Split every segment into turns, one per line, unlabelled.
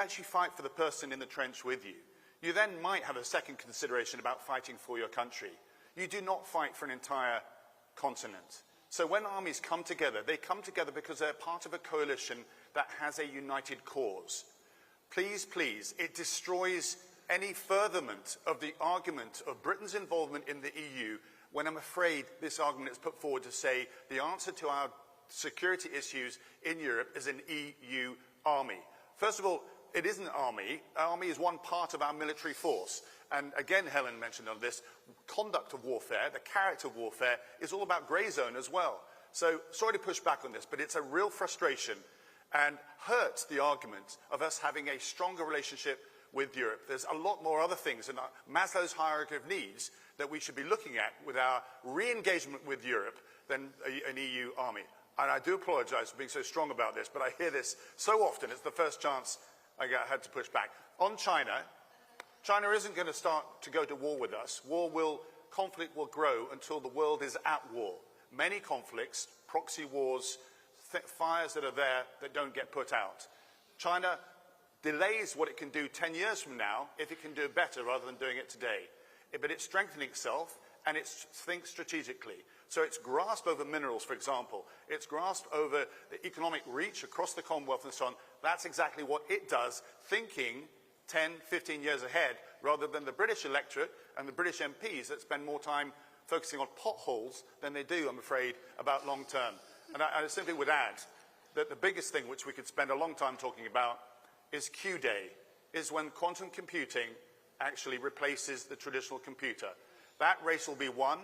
actually fight for the person in the trench with you. You then might have a second consideration about fighting for your country. You do not fight for an entire continent. So when armies come together, they come together because they're part of a coalition that has a united cause. Please, please, it destroys any furtherment of the argument of Britain's involvement in the EU when I'm afraid this argument is put forward to say the answer to our security issues in Europe is an EU army. First of all, it isn't an army. An army is one part of our military force. And again, Helen mentioned on this, conduct of warfare, the character of warfare, is all about grey zone as well. So, sorry to push back on this, but it's a real frustration and hurts the argument of us having a stronger relationship with Europe. There's a lot more other things in Maslow's hierarchy of needs that we should be looking at with our re-engagement with Europe than an EU army. And I do apologise for being so strong about this, but I hear this so often. It's the first chance I had to push back. On China, China isn't going to start to go to war with us. Conflict will grow until the world is at war. Many conflicts, proxy wars, fires that are there that don't get put out. China delays what it can do 10 years from now if it can do it better rather than doing it today. But it's strengthening itself and it thinks strategically. So its grasp over minerals, for example, its grasp over the economic reach across the Commonwealth and so on, that's exactly what it does, thinking 10, 15 years ahead, rather than the British electorate and the British MPs that spend more time focusing on potholes than they do, I'm afraid, about long term. And I simply would add that the biggest thing which we could spend a long time talking about is Q-Day, is when quantum computing actually replaces the traditional computer. That race will be won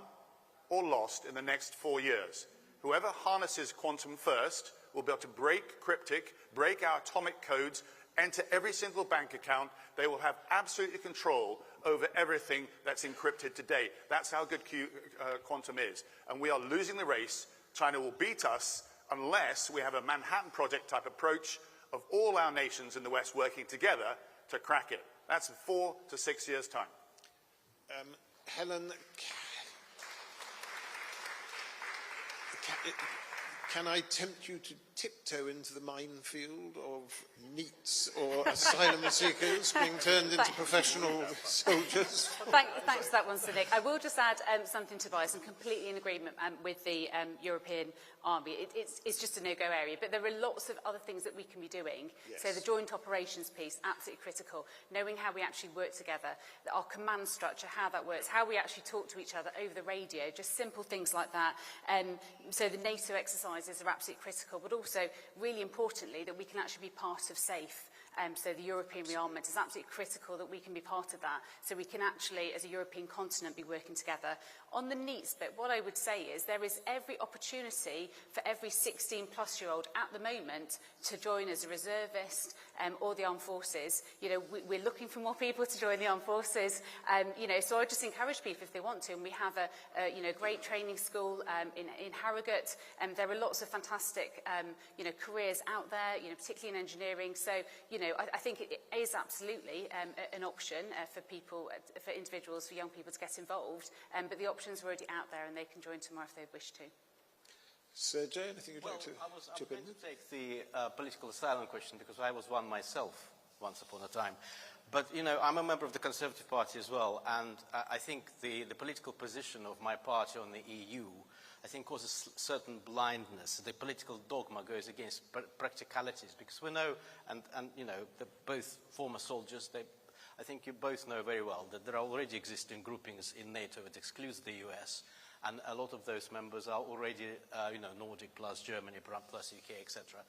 or lost in the next 4 years. Whoever harnesses quantum first will be able to break cryptic, break our atomic codes, enter every single bank account. They will have absolute control over everything that's encrypted today. That's how good quantum is. And we are losing the race. China will beat us unless we have a Manhattan Project type approach of all our nations in the West working together to crack it. That's in 4 to 6 years' time.
Helen, can I tempt you to tiptoe into the minefield of NEETs or asylum seekers being turned into professional soldiers?
Thanks for that one, Sir Nick. I will just add something to advice. I'm completely in agreement with the European Army. It's just a no-go area, but there are lots of other things that we can be doing. Yes. So the joint operations piece, absolutely critical. Knowing how we actually work together, our command structure, how that works, how we actually talk to each other over the radio, just simple things like that. So the NATO exercises are absolutely critical, but also, really importantly, that we can actually be part of SAFE. So the European rearmament is absolutely critical that we can be part of that, so we can actually, as a European continent, be working together. On the NEETs bit, what I would say is there is every opportunity for every 16-plus-year-old at the moment to join as a reservist or the armed forces. You know, we're looking for more people to join the armed forces. You know, so I just encourage people if they want to. And we have a great training school in Harrogate, and there are lots of fantastic careers out there. You know, particularly in engineering. So you know, I think it is absolutely an option for people, for individuals, for young people to get involved. But the options are already out there, and they can join tomorrow if they wish to.
Sir Jay, anything you'd like to chip in?
I was going to take the political asylum question because I was one myself once upon a time. But, you know, I'm a member of the Conservative Party as well, and I think the political position of my party on the EU, I think, causes certain blindness. The political dogma goes against practicalities because we know, and you know, both former soldiers, I think you both know very well that there are already existing groupings in NATO that excludes the US, and a lot of those members are already, Nordic plus Germany plus UK, etc.,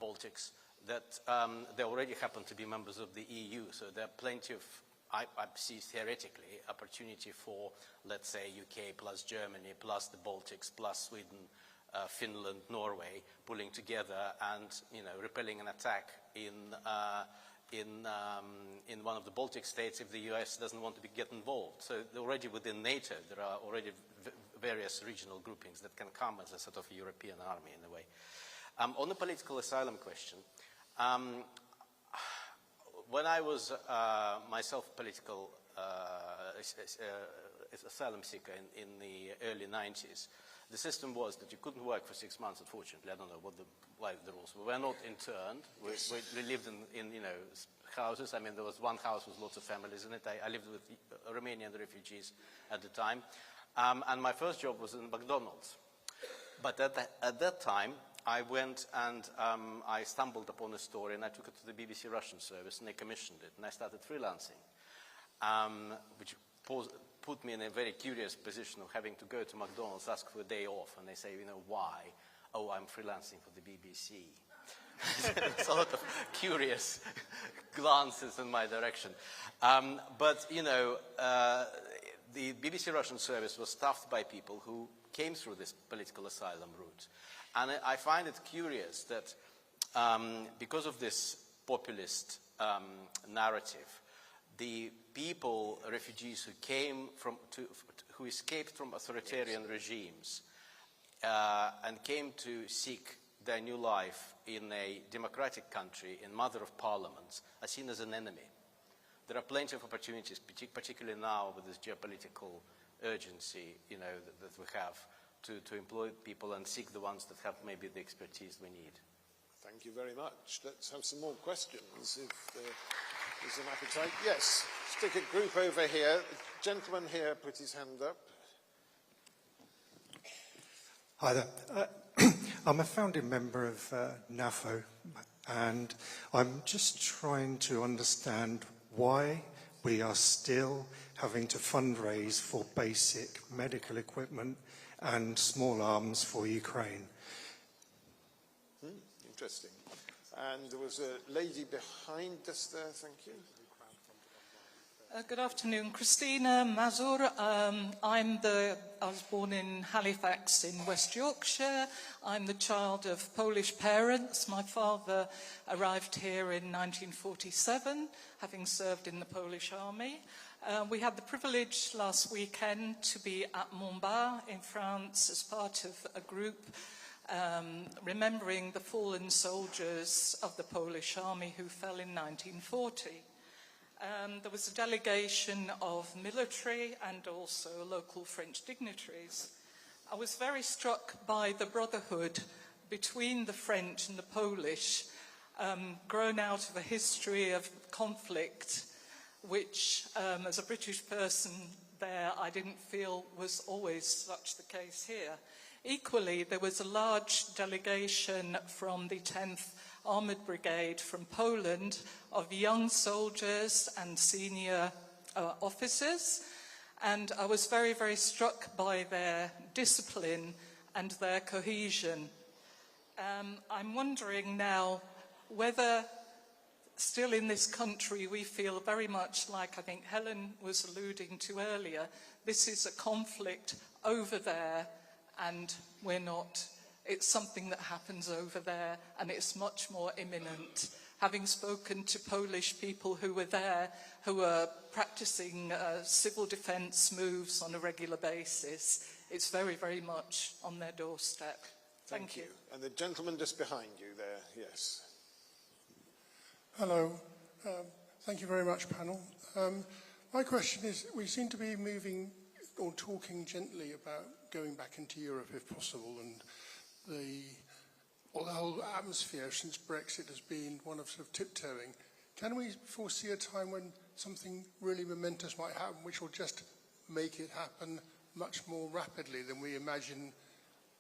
Baltics, that they already happen to be members of the EU. So there are plenty of, I see theoretically, opportunity for, let's say, UK plus Germany plus the Baltics plus Sweden, Finland, Norway, pulling together and, you know, repelling an attack in one of the Baltic states if the US doesn't want to get involved. So already within NATO, there are already various regional groupings that can come as a sort of European army in a way. On the political asylum question, when I was myself asylum seeker in the early 90s, The system was that you couldn't work for 6 months, unfortunately. I don't know why the rules were. We were not interned. We lived in houses. I mean, there was one house with lots of families in it. I lived with Romanian refugees at the time. And my first job was in McDonald's. But at that time, I went and I stumbled upon a story, and I took it to the BBC Russian service, and they commissioned it, and I started freelancing, which put me in a very curious position of having to go to McDonald's, ask for a day off, and they say, you know, why? Oh, I'm freelancing for the BBC. There's a lot of curious glances in my direction. But, you know, the BBC Russian service was staffed by people who came through this political asylum route. And I find it curious that because of this populist narrative, the people, refugees who came who escaped from authoritarian regimes and came to seek their new life in a democratic country, in mother of parliaments, are seen as an enemy. There are plenty of opportunities, particularly now with this geopolitical urgency, you know, that we have to employ people and seek the ones that have maybe the expertise we need.
Thank you very much. Let's have some more questions if there's an appetite. Yes, stick a group over here. The gentleman here put his hand up.
Hi there. I'm a founding member of NAFO, and I'm just trying to understand why we are still having to fundraise for basic medical equipment and small arms for Ukraine.
Interesting. And there was a lady behind us there, thank you.
Good afternoon, Christina Mazur. I was born in Halifax in West Yorkshire. I'm the child of Polish parents. My father arrived here in 1947, having served in the Polish army. We had the privilege last weekend to be at Montbard in France as part of a group remembering the fallen soldiers of the Polish army who fell in 1940. There was a delegation of military and also local French dignitaries. I was very struck by the brotherhood between the French and the Polish, grown out of a history of conflict, which, as a British person there, I didn't feel was always such the case here. Equally, there was a large delegation from the 10th Armoured Brigade from Poland of young soldiers and senior officers, and I was very, very struck by their discipline and their cohesion. I'm wondering now whether still in this country we feel very much like I think Helen was alluding to earlier, this is a conflict over there and we're not. It's something that happens over there and it's much more imminent. Having spoken to Polish people who were there, who were practicing civil defence moves on a regular basis, it's very, very much on their doorstep. Thank you.
And the gentleman just behind you there, yes.
Hello. Thank you very much, panel. My question is, we seem to be moving or talking gently about going back into Europe if possible, and the whole atmosphere since Brexit has been one of sort of tiptoeing. Can we foresee a time when something really momentous might happen which will just make it happen much more rapidly than we imagine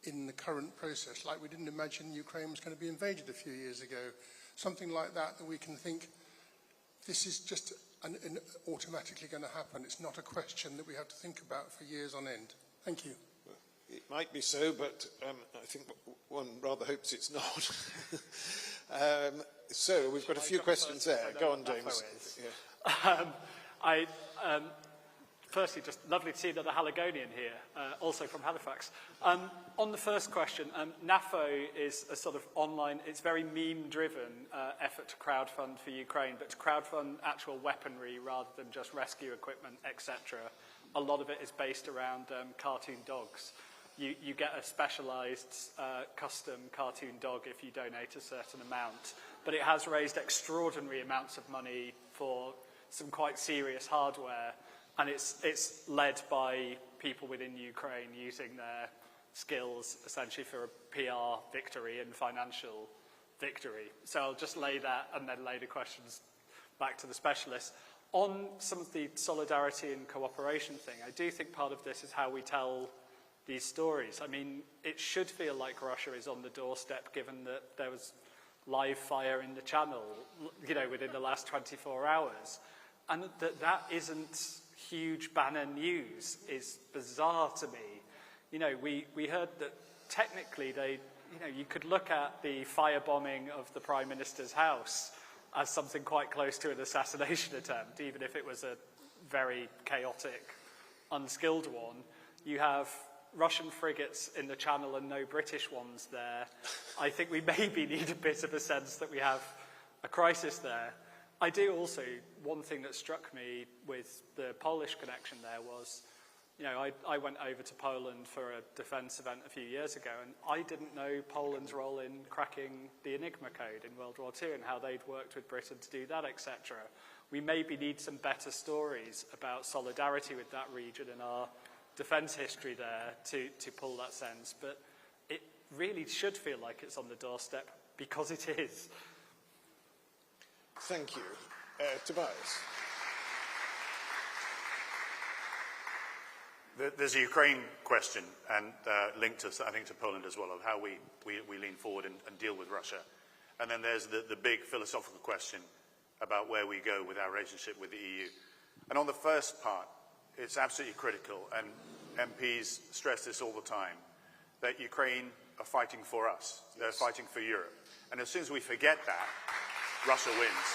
in the current process? Like we didn't imagine Ukraine was going to be invaded a few years ago. Something like that we can think this is just automatically going to happen. It's not a question that we have to think about for years on end. Thank you.
It might be so, but I think one rather hopes it's not. So we've got a few questions there. Go on, James.
Yeah. Firstly, just lovely to see another Haligonian here, also from Halifax. On the first question, NAFO is a sort of online, it's very meme-driven effort to crowdfund for Ukraine, but to crowdfund actual weaponry rather than just rescue equipment, etc. A lot of it is based around cartoon dogs. You get a specialised custom cartoon dog if you donate a certain amount, but it has raised extraordinary amounts of money for some quite serious hardware, and it's led by people within Ukraine using their skills essentially for a PR victory and financial victory. So I'll just lay that and then lay the questions back to the specialists. On some of the solidarity and cooperation thing, I do think part of this is how we tell these stories. I mean, it should feel like Russia is on the doorstep, given that there was live fire in the channel, you know, within the last 24 hours. And that isn't huge banner news is bizarre to me. You know, we heard that technically you could look at the firebombing of the Prime Minister's house as something quite close to an assassination attempt, even if it was a very chaotic, unskilled one. You have Russian frigates in the Channel and no British ones there. I think we maybe need a bit of a sense that we have a crisis there. I do also, one thing that struck me with the Polish connection there was, you know, I went over to Poland for a defence event a few years ago, and I didn't know Poland's role in cracking the Enigma code in World War II and how they'd worked with Britain to do that, etc. We maybe need some better stories about solidarity with that region and our defence history there to pull that sense. But it really should feel like it's on the doorstep, because it is.
Thank you. Tobias.
There's a Ukraine question, and linked to, I think, to Poland as well, of how we lean forward and deal with Russia. And then there's the big philosophical question about where we go with our relationship with the EU. And on the first part, it's absolutely critical, and MPs stress this all the time, that Ukraine are fighting for us. Yes. They're fighting for Europe. And as soon as we forget that, Russia wins.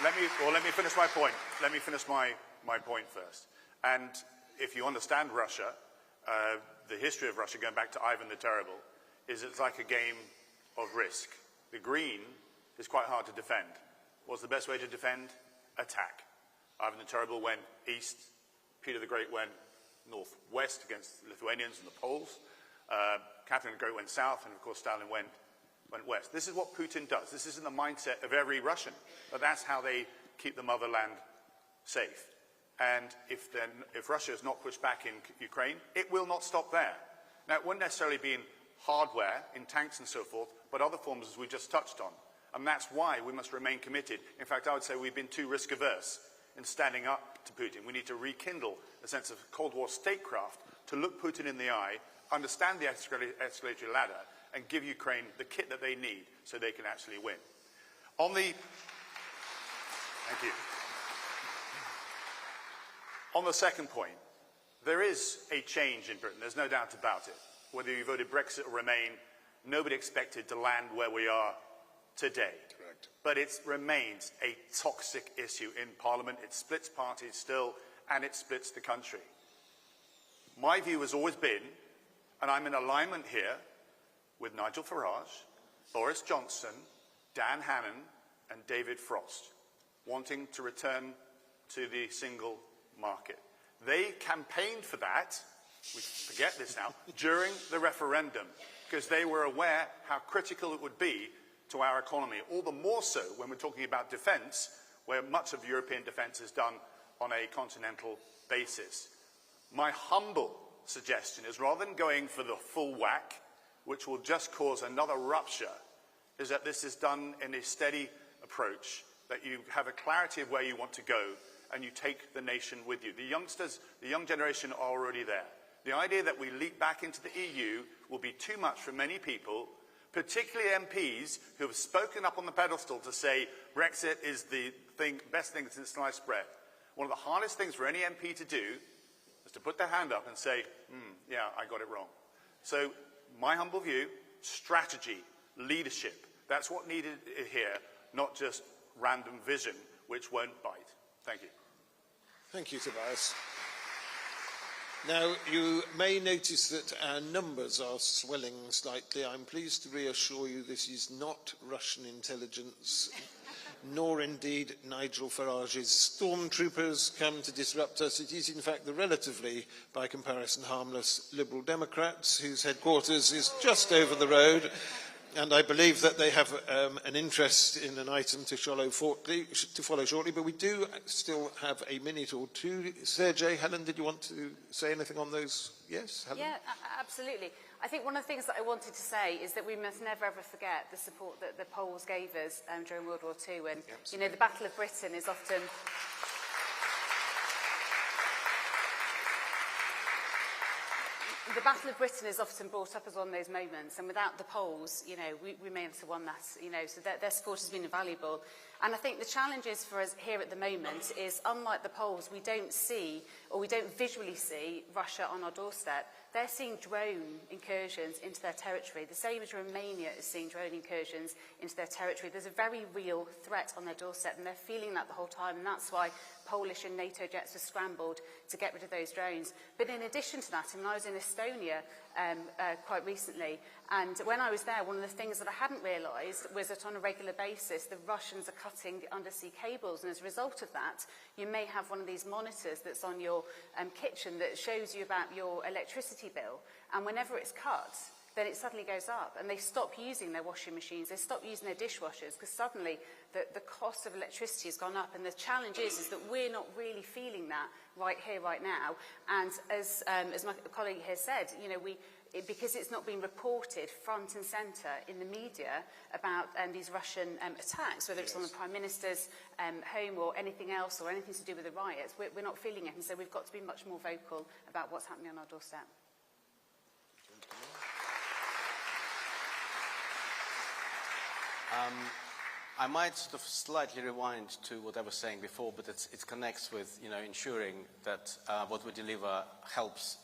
Let me finish my point. Let me finish my point first. And if you understand Russia, the history of Russia, going back to Ivan the Terrible, is it's like a game of risk. The green is quite hard to defend. What's the best way to defend? Attack. Ivan the Terrible went east. Peter the Great went northwest against the Lithuanians and the Poles. Catherine the Great went south, and of course Stalin went west. This is what Putin does. This is in the mindset of every Russian. But that's how they keep the motherland safe. And if Russia is not pushed back in Ukraine, it will not stop there. Now, it won't necessarily be in hardware, in tanks and so forth, but other forms, as we just touched on. And that's why we must remain committed. In fact, I would say we've been too risk-averse in standing up to Putin. We need to rekindle a sense of Cold War statecraft, to look Putin in the eye, understand the escalatory ladder, and give Ukraine the kit that they need so they can actually win. Thank you. On the second point, there is a change in Britain. There's no doubt about it. Whether you voted Brexit or Remain, nobody expected to land where we are today.
Correct.
But it remains a toxic issue in Parliament. It splits parties still, and it splits the country. My view has always been, and I'm in alignment here with Nigel Farage, Boris Johnson, Dan Hannan, and David Frost, wanting to return to the single market. They campaigned for that, we forget this now, during the referendum, because they were aware how critical it would be to our economy, all the more so when we're talking about defence, where much of European defence is done on a continental basis. My humble suggestion is, rather than going for the full whack, which will just cause another rupture, is that this is done in a steady approach, that you have a clarity of where you want to go, and you take the nation with you. The youngsters, the young generation are already there. The idea that we leap back into the EU will be too much for many people, particularly MPs who have spoken up on the pedestal to say Brexit is the best thing since sliced bread. One of the hardest things for any MP to do is to put their hand up and say, yeah, I got it wrong. So my humble view, strategy, leadership, that's what needed here, not just random vision, which won't bite. Thank you.
Thank you, Tobias. Now, you may notice that our numbers are swelling slightly. I'm pleased to reassure you this is not Russian intelligence, nor indeed Nigel Farage's stormtroopers come to disrupt us. It is, in fact, the relatively, by comparison, harmless Liberal Democrats, whose headquarters is just over the road. And I believe that they have an interest in an item to follow shortly, but we do still have a minute or two. Sergey, Helen, did you want to say anything on those? Yes, Helen?
Yeah, absolutely. I think one of the things that I wanted to say is that we must never ever forget the support that the Poles gave us during World War II. And, you know, the Battle of Britain is often... The Battle of Britain is often brought up as one of those moments, and without the Poles, you know, we may have won that, you know, so their support has been invaluable. And I think the challenges for us here at the moment is, unlike the Poles, we don't see, or we don't visually see, Russia on our doorstep. They're seeing drone incursions into their territory, the same as Romania is seeing drone incursions into their territory. There's a very real threat on their doorstep, and they're feeling that the whole time, and that's why Polish and NATO jets were scrambled to get rid of those drones. But in addition to that, I mean, I was in Estonia quite recently, and when I was there, one of the things that I hadn't realised was that on a regular basis, the Russians are cutting the undersea cables, and as a result of that, you may have one of these monitors that's on your kitchen that shows you about your electricity bill, and whenever it's cut, then it suddenly goes up, and they stop using their washing machines, they stop using their dishwashers, because suddenly the cost of electricity has gone up, and the challenge is that we're not really feeling that right here, right now. And as my colleague here said, you know, because it's not been reported front and centre in the media about these Russian attacks, whether it's on the Prime Minister's home or anything else, or anything to do with the riots, we're not feeling it, and so we've got to be much more vocal about what's happening on our doorstep.
I might sort of slightly rewind to what I was saying before, but it connects with, you know, ensuring that what we deliver helps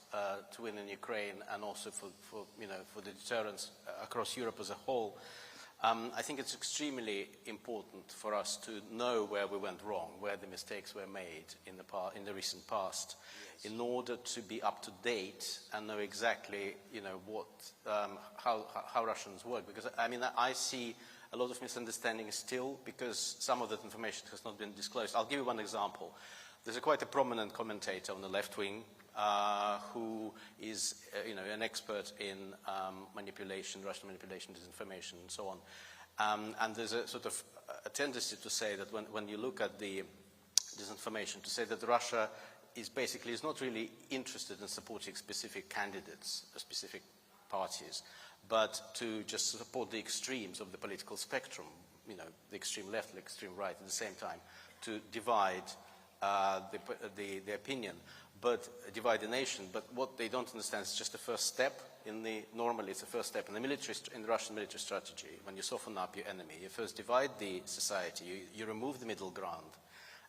to win in Ukraine, and also for the deterrence across Europe as a whole. I think it's extremely important for us to know where we went wrong, where the mistakes were made in the recent past, in order to be up to date and know exactly, you know, how Russians work. Because I mean, I see a lot of misunderstanding still, because some of that information has not been disclosed. I'll give you one example. There's quite a prominent commentator on the left wing who is, an expert in manipulation, Russian manipulation, disinformation, and so on. And there's a sort of a tendency to say that when you look at the disinformation, to say that Russia is not really interested in supporting specific candidates, or specific parties, but to just support the extremes of the political spectrum, the extreme left, the extreme right, at the same time, to divide the opinion, but divide the nation. But what they don't understand is just the first step normally it's the first step in the Russian military strategy. When you soften up your enemy, you first divide the society, you remove the middle ground,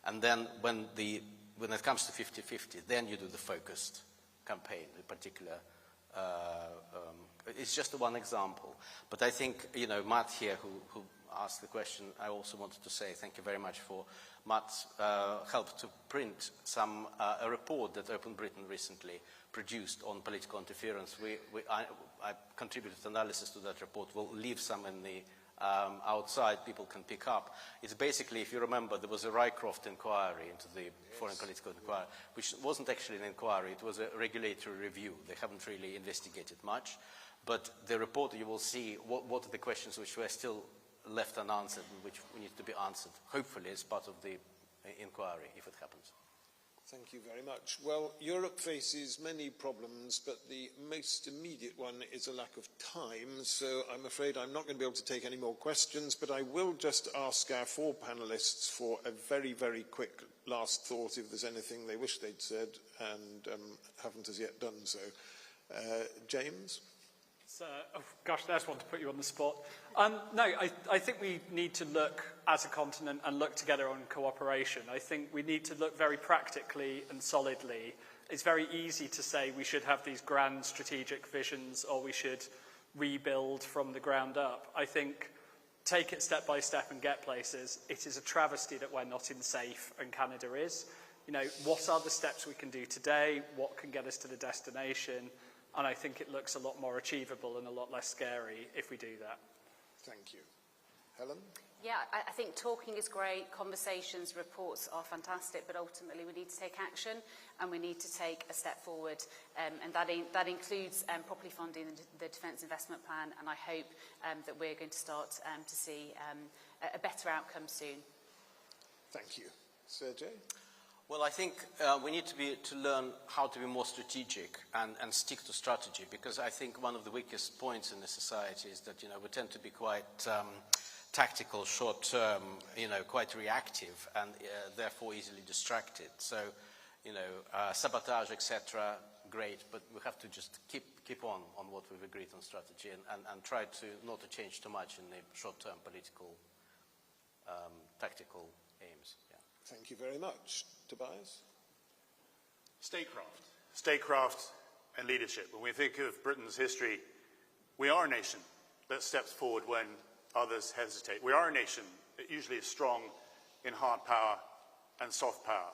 and then when it comes to 50-50, then you do the focused campaign, the particular. It's just one example, but I think Matt here, who asked the question, I also wanted to say thank you very much for Matt's help to print a report that Open Britain recently produced on political interference. I contributed analysis to that report. We'll leave some in the outside, people can pick up. It's basically, if you remember, there was a Rycroft inquiry into the foreign political inquiry, which wasn't actually an inquiry, it was a regulatory review. They haven't really investigated much. But the report, you will see what are the questions which were still left unanswered and which need to be answered, hopefully as part of the inquiry, if it happens.
Thank you very much. Well, Europe faces many problems, but the most immediate one is a lack of time, so I'm afraid I'm not going to be able to take any more questions, but I will just ask our four panellists for a very, very quick last thought, if there's anything they wish they'd said and haven't as yet done so. James?
There's one to put you on the spot. No, I think we need to look as a continent and look together on cooperation. I think we need to look very practically and solidly. It's very easy to say we should have these grand strategic visions or we should rebuild from the ground up. I think take it step by step and get places. It is a travesty that we're not in SAFE and Canada is. What are the steps we can do today? What can get us to the destination? And I think it looks a lot more achievable and a lot less scary if we do that.
Thank you. Helen?
Yeah, I think talking is great, conversations, reports are fantastic, but ultimately we need to take action and we need to take a step forward. And that includes properly funding the Defence Investment Plan, and I hope that we're going to start to see a better outcome soon.
Thank you. Sergey?
Well, I think we need to learn how to be more strategic and stick to strategy, because I think one of the weakest points in the society is that, we tend to be quite tactical, short-term, quite reactive, and therefore easily distracted. So, sabotage, etc., great, but we have to just keep on what we've agreed on strategy and try to not to change too much in the short-term political, tactical aims. Yeah.
Thank you very much. Tobias?
Statecraft. Statecraft and leadership. When we think of Britain's history, we are a nation that steps forward when others hesitate. We are a nation that usually is strong in hard power and soft power.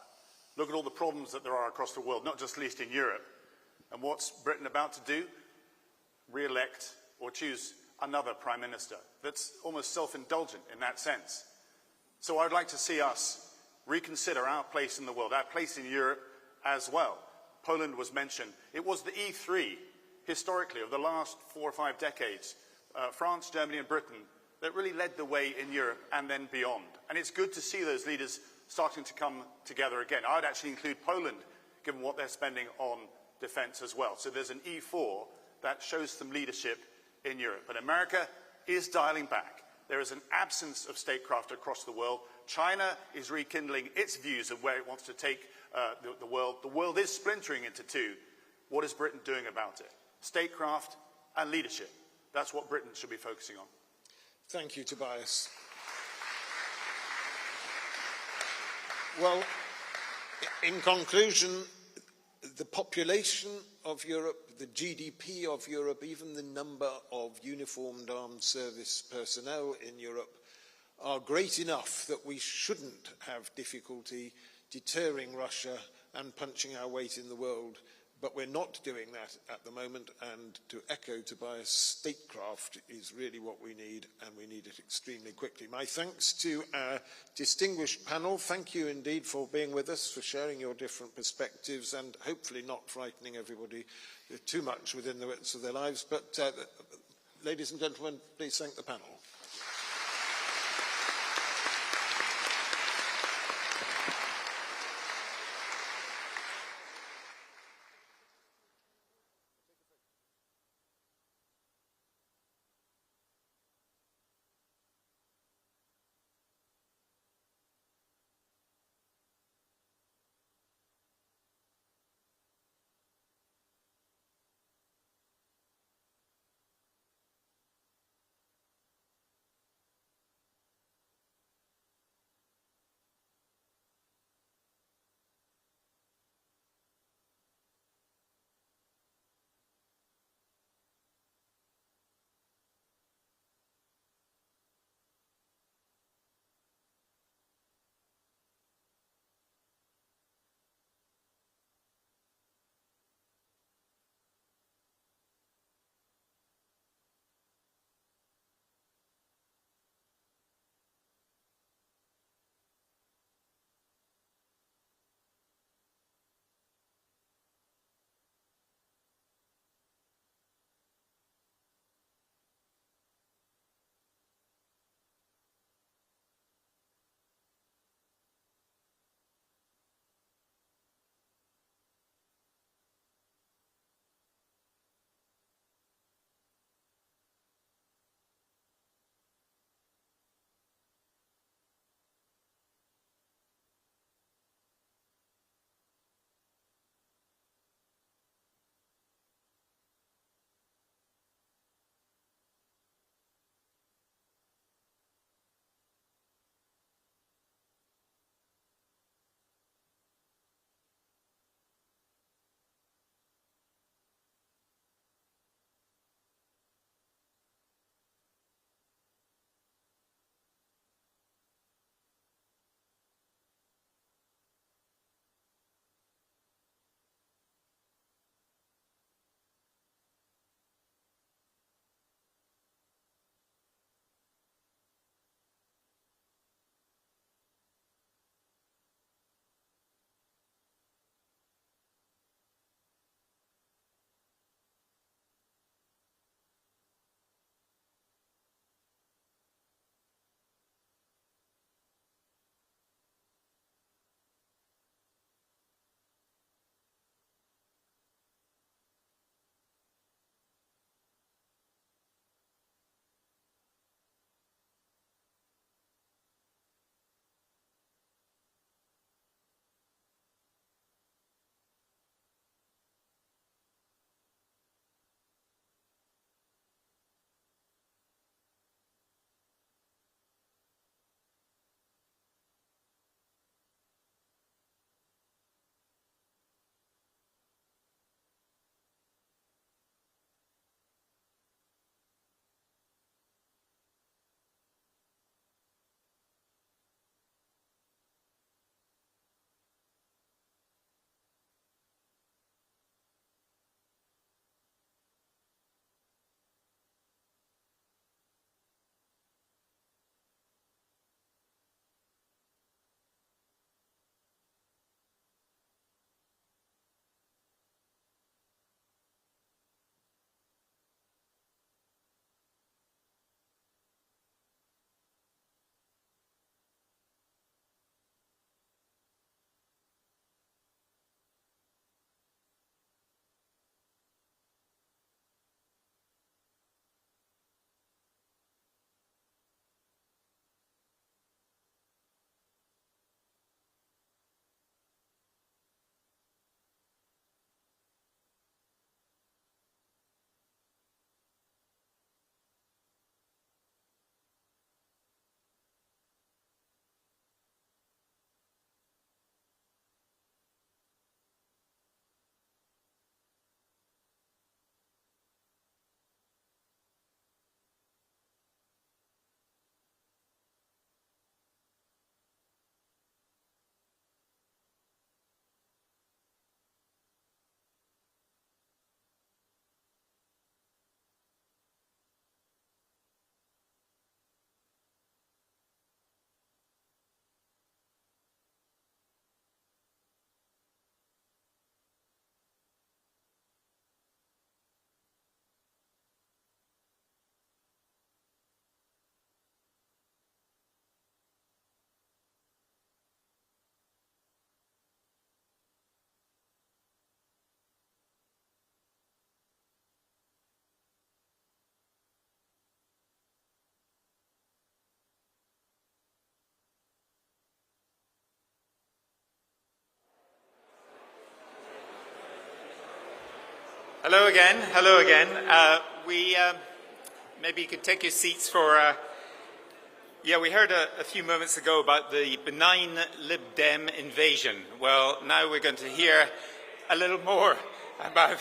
Look at all the problems that there are across the world, not just least in Europe. And what's Britain about to do? Re-elect or choose another Prime Minister that's almost self-indulgent in that sense. So I'd like to see us reconsider our place in the world, our place in Europe as well. Poland was mentioned. It was the E3, historically, of the last 4 or 5 decades, France, Germany and Britain, that really led the way in Europe and then beyond. And it's good to see those leaders starting to come together again. I'd actually include Poland, given what they're spending on defense as well. So there's an E4 that shows some leadership in Europe. But America is dialing back. There is an absence of statecraft across the world. China is rekindling its views of where it wants to take the world. The world is splintering into two. What is Britain doing about it? Statecraft and leadership. That's what Britain should be focusing on.
Thank you, Tobias. Well, in conclusion, the population of Europe, the GDP of Europe, even the number of uniformed armed service personnel in Europe are great enough that we shouldn't have difficulty deterring Russia and punching our weight in the world. But we're not doing that at the moment, and to echo Tobias, statecraft is really what we need, and we need it extremely quickly. My thanks to our distinguished panel. Thank you indeed for being with us, for sharing your different perspectives, and hopefully not frightening everybody too much within the widths of their lives. But ladies and gentlemen, please thank the panel.
Hello again. Hello again. Maybe you could take your seats for. Yeah, we heard a few moments ago about the benign Lib Dem invasion. Well, now we're going to hear a little more about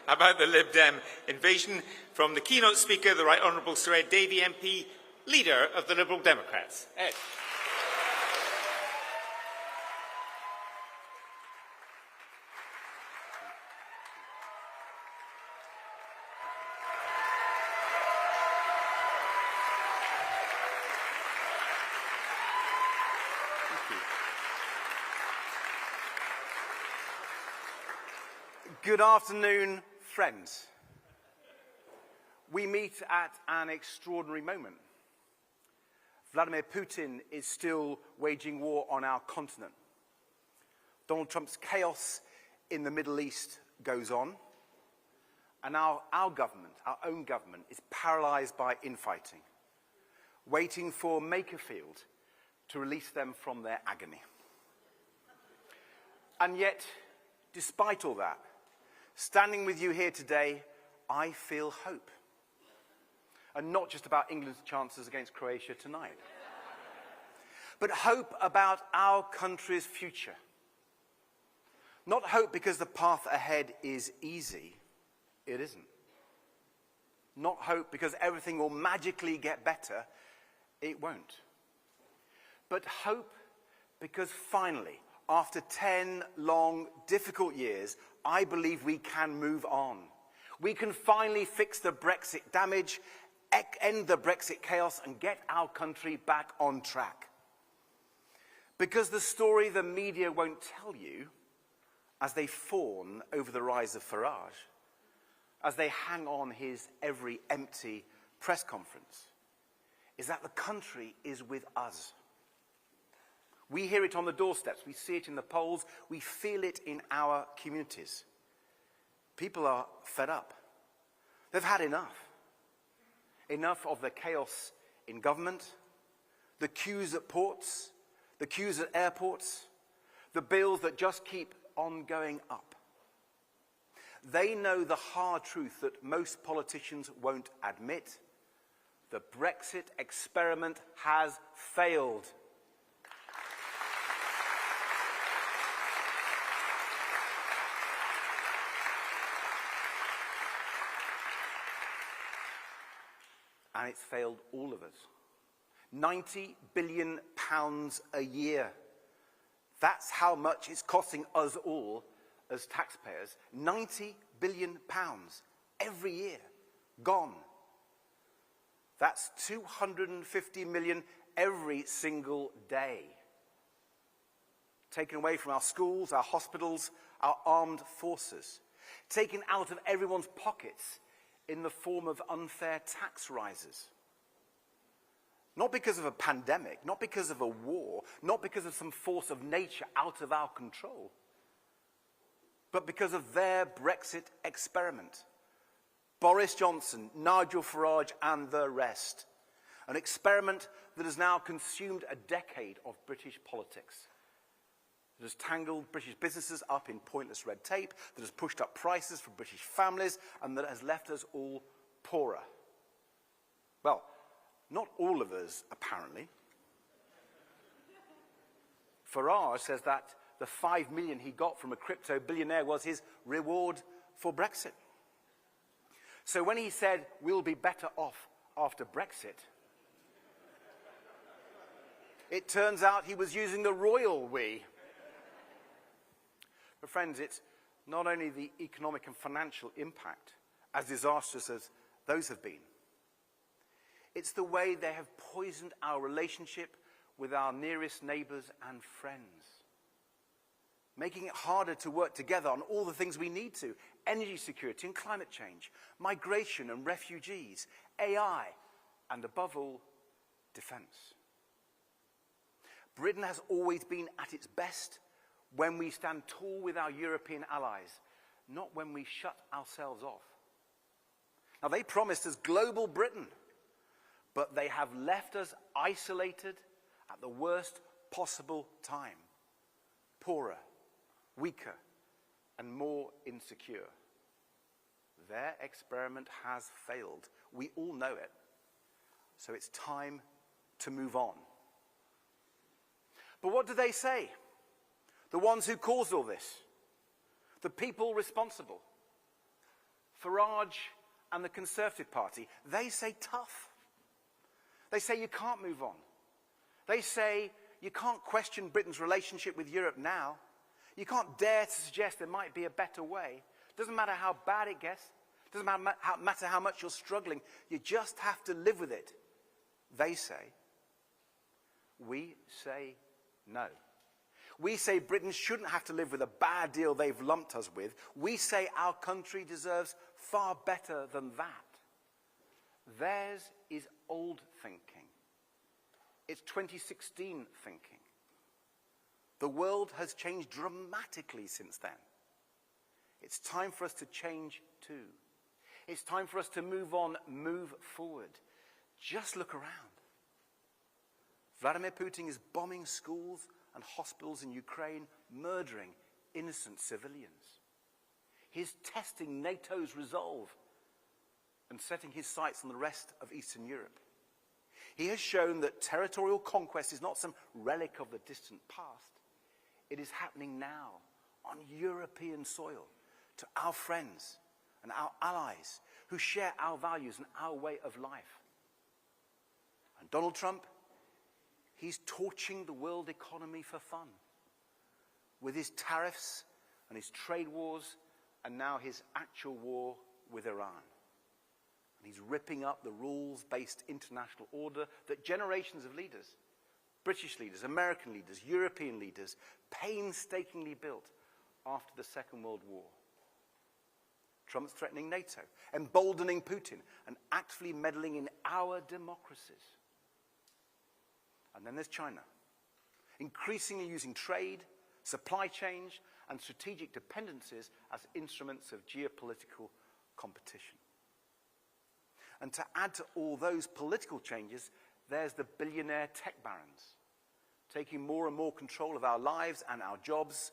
the Lib Dem invasion from the keynote speaker, the Right Honourable Sir Ed Davey MP, leader of the Liberal Democrats. Ed.
Good afternoon, friends. We meet at an extraordinary moment. Vladimir Putin is still waging war on our continent. Donald Trump's chaos in the Middle East goes on. And our government, our own government, is paralyzed by infighting, waiting for Makerfield to release them from their agony. And yet, despite all that, standing with you here today, I feel hope. And not just about England's chances against Croatia tonight, but hope about our country's future. Not hope because the path ahead is easy. It isn't. Not hope because everything will magically get better. It won't. But hope because finally, after 10 long, difficult years, I believe we can move on. We can finally fix the Brexit damage, end the Brexit chaos, and get our country back on track. Because the story the media won't tell you, as they fawn over the rise of Farage, as they hang on his every empty press conference, is that the country is with us. We hear it on the doorsteps, we see it in the polls, we feel it in our communities. People are fed up. They've had enough. Enough of the chaos in government, the queues at ports, the queues at airports, the bills that just keep on going up. They know the hard truth that most politicians won't admit. The Brexit experiment has failed. And it's failed all of us. £90 billion a year. That's how much it's costing us all as taxpayers. £90 billion every year. Gone. That's 250 million every single day. Taken away from our schools, our hospitals, our armed forces. Taken out of everyone's pockets in the form of unfair tax rises. Not because of a pandemic, not because of a war, not because of some force of nature out of our control, but because of their Brexit experiment. Boris Johnson, Nigel Farage, and the rest. An experiment that has now consumed a decade of British politics. That has tangled British businesses up in pointless red tape, that has pushed up prices for British families, and that has left us all poorer. Well, not all of us, apparently. Farage says that the 5 million he got from a crypto billionaire was his reward for Brexit. So when he said, we'll be better off after Brexit, it turns out he was using the royal we. But friends, it's not only the economic and financial impact, as disastrous as those have been. It's the way they have poisoned our relationship with our nearest neighbours and friends. Making it harder to work together on all the things we need to. Energy security and climate change, migration and refugees, AI, and above all, defence. Britain has always been at its best when we stand tall with our European allies, not when we shut ourselves off. Now, they promised us global Britain, but they have left us isolated at the worst possible time. Poorer, weaker, and more insecure. Their experiment has failed. We all know it. So it's time to move on. But what do they say? The ones who caused all this. The people responsible. Farage and the Conservative Party. They say tough. They say you can't move on. They say you can't question Britain's relationship with Europe now. You can't dare to suggest there might be a better way. Doesn't matter how bad it gets. Doesn't matter how much you're struggling. You just have to live with it. They say. We say no. We say Britain shouldn't have to live with a bad deal they've lumped us with. We say our country deserves far better than that. Theirs is old thinking. It's 2016 thinking. The world has changed dramatically since then. It's time for us to change too. It's time for us to move on, move forward. Just look around. Vladimir Putin is bombing schools and hospitals in Ukraine, murdering innocent civilians. He's testing NATO's resolve and setting his sights on the rest of Eastern Europe. He has shown that territorial conquest is not some relic of the distant past. It is happening now on European soil to our friends and our allies who share our values and our way of life. And Donald Trump, he's torching the world economy for fun with his tariffs and his trade wars and now his actual war with Iran. And he's ripping up the rules-based international order that generations of leaders, British leaders, American leaders, European leaders, painstakingly built after the Second World War. Trump's threatening NATO, emboldening Putin, and actively meddling in our democracies. And then there's China, increasingly using trade, supply chains, and strategic dependencies as instruments of geopolitical competition. And to add to all those political changes, there's the billionaire tech barons, taking more and more control of our lives and our jobs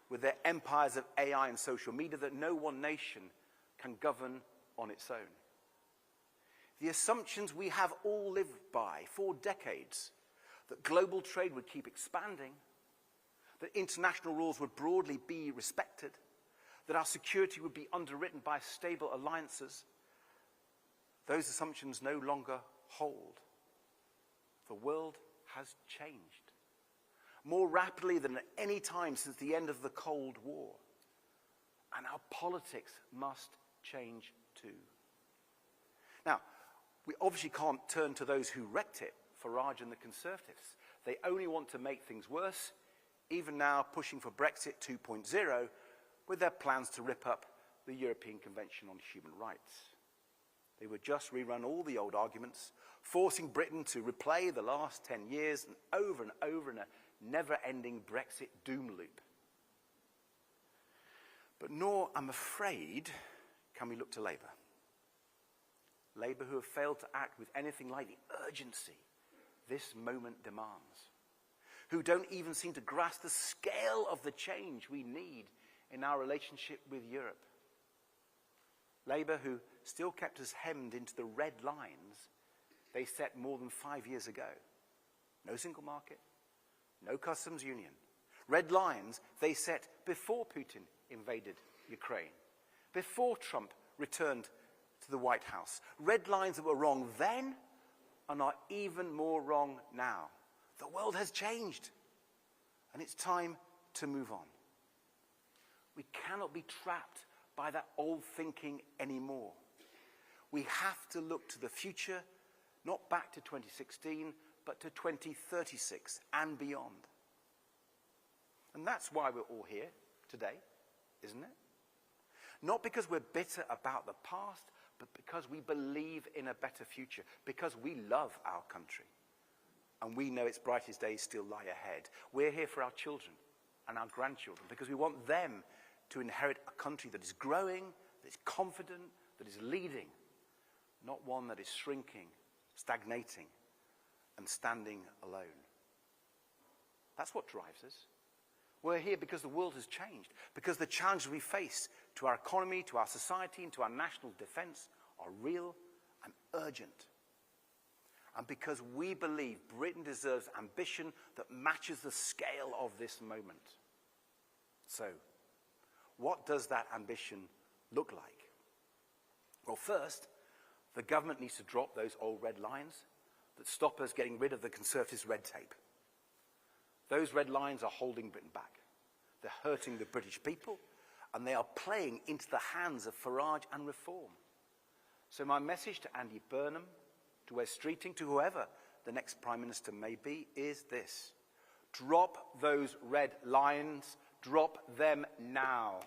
with their empires of AI and social media that no one nation can govern on its own. The assumptions we have all lived by for decades, that global trade would keep expanding, that international rules would broadly be respected, that our security would be underwritten by stable alliances, those assumptions no longer hold. The world has changed more rapidly than at any time since the end of the Cold War. And our politics must change too. Now, we obviously can't turn to those who wrecked it, Farage and the Conservatives. They only want to make things worse, even now pushing for Brexit 2.0 with their plans to rip up the European Convention on Human Rights. They would just rerun all the old arguments, forcing Britain to replay the last 10 years and over in a never-ending Brexit doom loop. But nor, I'm afraid, can we look to Labour. Labour who have failed to act with anything like the urgency this moment demands, who don't even seem to grasp the scale of the change we need in our relationship with Europe. Labour who still kept us hemmed into the red lines they set more than 5 years ago. No single market, no customs union. Red lines they set before Putin invaded Ukraine, before Trump returned to the White House. Red lines that were wrong then and are even more wrong now. The world has changed, and it's time to move on. We cannot be trapped by that old thinking anymore. We have to look to the future, not back to 2016, but to 2036 and beyond. And that's why we're all here today, isn't it? Not because we're bitter about the past, but because we believe in a better future, because we love our country, and we know its brightest days still lie ahead. We're here for our children and our grandchildren, because we want them to inherit a country that is growing, that is confident, that is leading, not one that is shrinking, stagnating, and standing alone. That's what drives us. We're here because the world has changed, because the challenges we face to our economy, to our society, and to our national defence are real and urgent. And because we believe Britain deserves ambition that matches the scale of this moment. So, what does that ambition look like? Well, first, the government needs to drop those old red lines that stop us getting rid of the Conservatives' red tape. Those red lines are holding Britain back. They're hurting the British people, and they are playing into the hands of Farage and Reform. So my message to Andy Burnham, to Wes Streeting, to whoever the next Prime Minister may be, is this. Drop those red lines. Drop them now.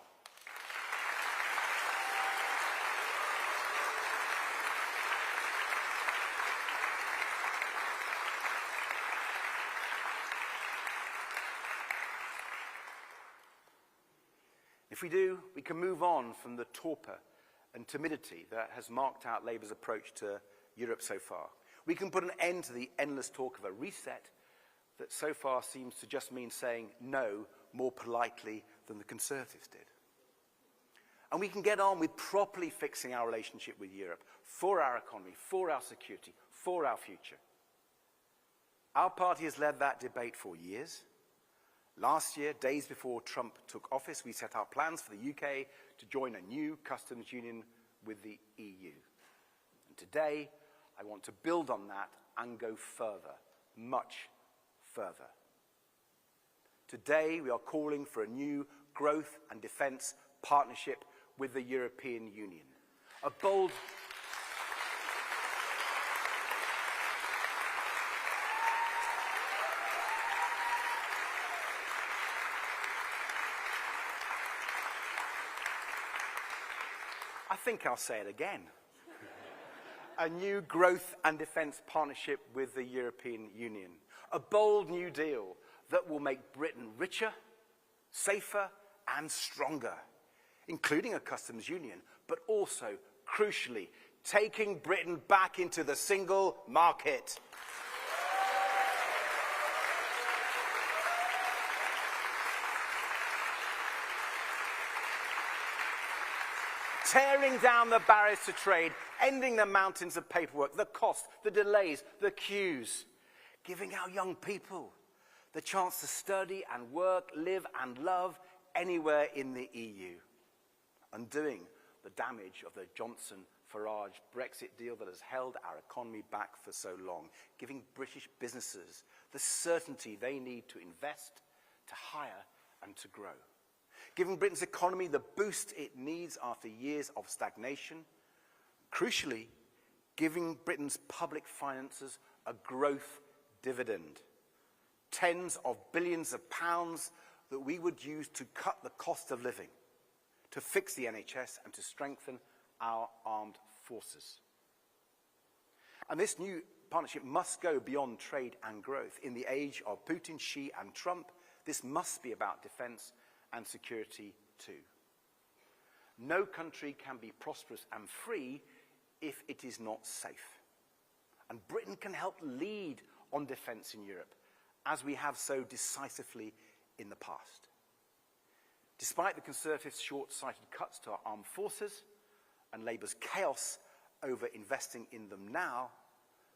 If we do, we can move on from the torpor and timidity that has marked out Labour's approach to Europe so far. We can put an end to the endless talk of a reset that so far seems to just mean saying no more politely than the Conservatives did. And we can get on with properly fixing our relationship with Europe for our economy, for our security, for our future. Our party has led that debate for years. Last year, days before Trump took office, we set out plans for the UK to join a new customs union with the EU. And today, I want to build on that and go further, much further. Today, we are calling for a new growth and defence partnership with the European Union. A bold... I think I'll say it again. A new growth and defence partnership with the European Union. A bold new deal that will make Britain richer, safer and stronger, including a customs union, but also, crucially, taking Britain back into the single market. Tearing down the barriers to trade, ending the mountains of paperwork, the cost, the delays, the queues, giving our young people the chance to study and work, live and love anywhere in the EU, undoing the damage of the Johnson-Farage Brexit deal that has held our economy back for so long, giving British businesses the certainty they need to invest, to hire and to grow. Giving Britain's economy the boost it needs after years of stagnation. Crucially, giving Britain's public finances a growth dividend. Tens of billions of pounds that we would use to cut the cost of living, to fix the NHS and to strengthen our armed forces. And this new partnership must go beyond trade and growth. In the age of Putin, Xi and Trump, this must be about defence and security too. No country can be prosperous and free if it is not safe. And Britain can help lead on defence in Europe, as we have so decisively in the past. Despite the Conservatives' short-sighted cuts to our armed forces and Labour's chaos over investing in them now,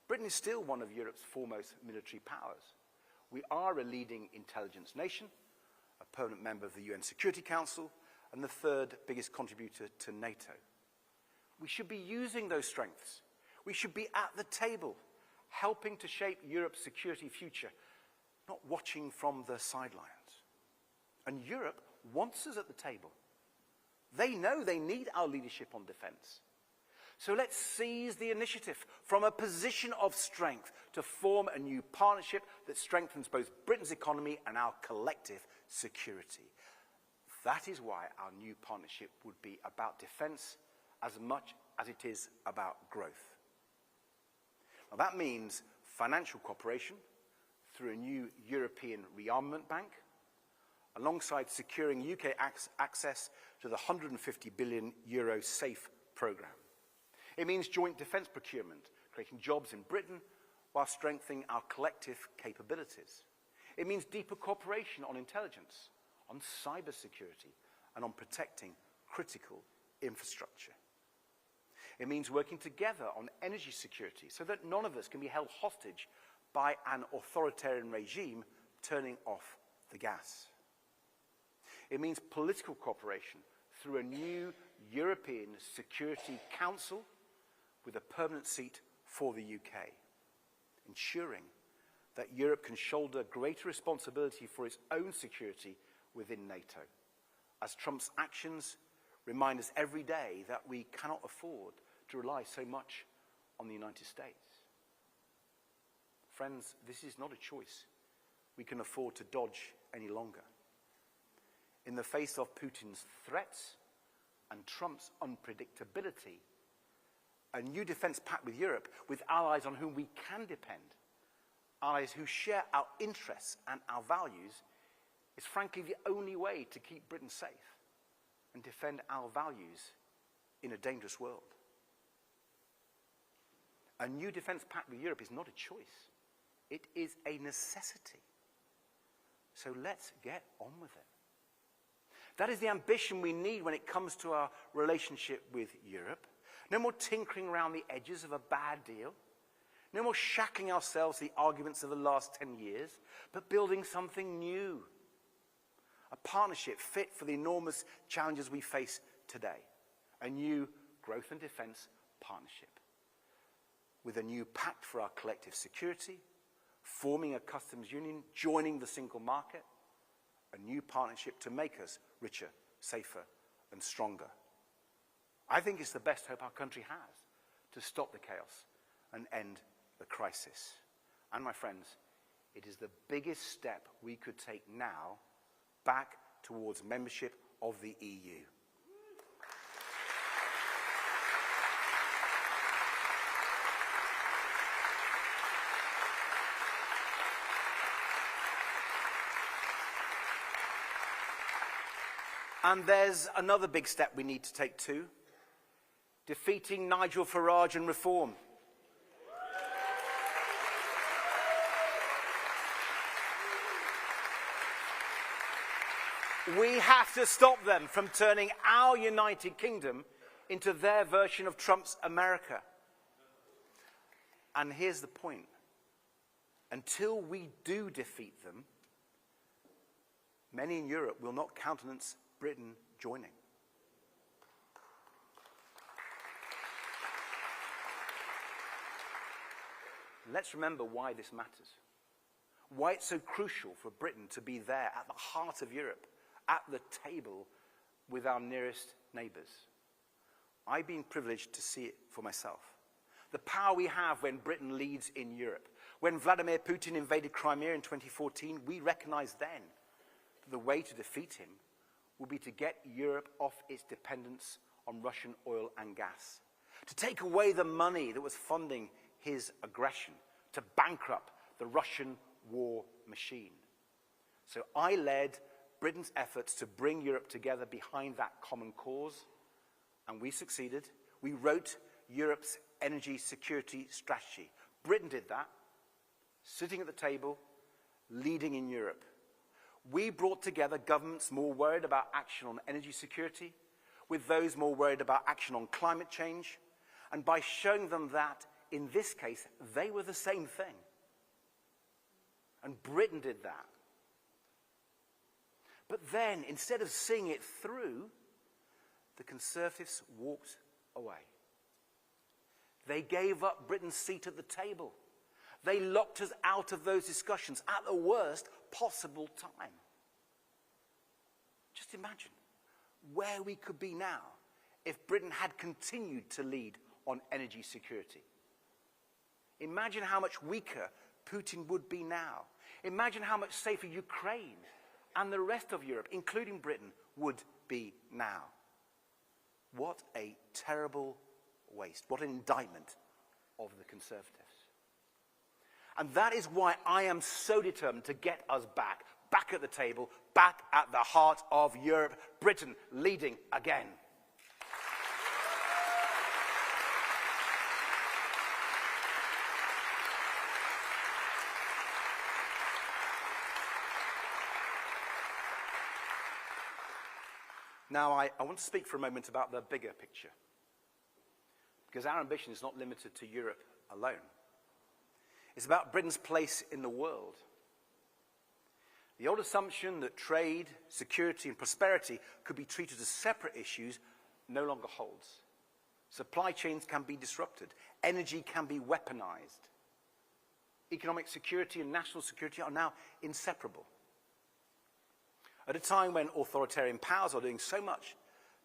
Britain is still one of Europe's foremost military powers. We are a leading intelligence nation, a permanent member of the UN Security Council, and the third biggest contributor to NATO. We should be using those strengths. We should be at the table, helping to shape Europe's security future, not watching from the sidelines. And Europe wants us at the table. They know they need our leadership on defence. So let's seize the initiative from a position of strength to form a new partnership that strengthens both Britain's economy and our collective security. That is why our new partnership would be about defence as much as it is about growth. Now that means financial cooperation through a new European rearmament bank, alongside securing UK access to the €150 billion SAFE programme. It means joint defence procurement, creating jobs in Britain while strengthening our collective capabilities. It means deeper cooperation on intelligence, on cybersecurity, and on protecting critical infrastructure. It means working together on energy security so that none of us can be held hostage by an authoritarian regime turning off the gas. It means political cooperation through a new European Security Council with a permanent seat for the UK, ensuring that Europe can shoulder greater responsibility for its own security within NATO, as Trump's actions remind us every day that we cannot afford to rely so much on the United States. Friends, this is not a choice we can afford to dodge any longer. In the face of Putin's threats and Trump's unpredictability, a new defense pact with Europe, with allies on whom we can depend, allies who share our interests and our values, is frankly the only way to keep Britain safe and defend our values in a dangerous world. A new defense pact with Europe is not a choice. It is a necessity. So let's get on with it. That is the ambition we need when it comes to our relationship with Europe. No more tinkering around the edges of a bad deal. No more shackling ourselves to the arguments of the last 10 years, but building something new. A partnership fit for the enormous challenges we face today. A new growth and defense partnership. With a new pact for our collective security, forming a customs union, joining the single market, a new partnership to make us richer, safer, and stronger. I think it's the best hope our country has to stop the chaos and end the crisis. And my friends, it is the biggest step we could take now back towards membership of the EU. And there's another big step we need to take too. Defeating Nigel Farage and reform. We have to stop them from turning our United Kingdom into their version of Trump's America. And here's the point. Until we do defeat them, many in Europe will not countenance Britain joining. Let's remember why this matters. Why it's so crucial for Britain to be there at the heart of Europe, at the table with our nearest neighbours. I've been privileged to see it for myself. The power we have when Britain leads in Europe. When Vladimir Putin invaded Crimea in 2014, we recognised then that the way to defeat him would be to get Europe off its dependence on Russian oil and gas, to take away the money that was funding his aggression, to bankrupt the Russian war machine. So I led Britain's efforts to bring Europe together behind that common cause, and we succeeded. We wrote Europe's energy security strategy. Britain did that, sitting at the table, leading in Europe. We brought together governments more worried about action on energy security with those more worried about action on climate change, and by showing them that, in this case, they were the same thing. And Britain did that. But then, instead of seeing it through, the Conservatives walked away. They gave up Britain's seat at the table. They locked us out of those discussions at the worst possible time. Just imagine where we could be now if Britain had continued to lead on energy security. Imagine how much weaker Putin would be now. Imagine how much safer Ukraine and the rest of Europe, including Britain, would be now. What a terrible waste. What an indictment of the Conservatives. And that is why I am so determined to get us back at the table, back at the heart of Europe, Britain leading again. Now, I want to speak for a moment about the bigger picture, because our ambition is not limited to Europe alone. It's about Britain's place in the world. The old assumption that trade, security, and prosperity could be treated as separate issues no longer holds. Supply chains can be disrupted. Energy can be weaponized. Economic security and national security are now inseparable. At a time when authoritarian powers are doing so much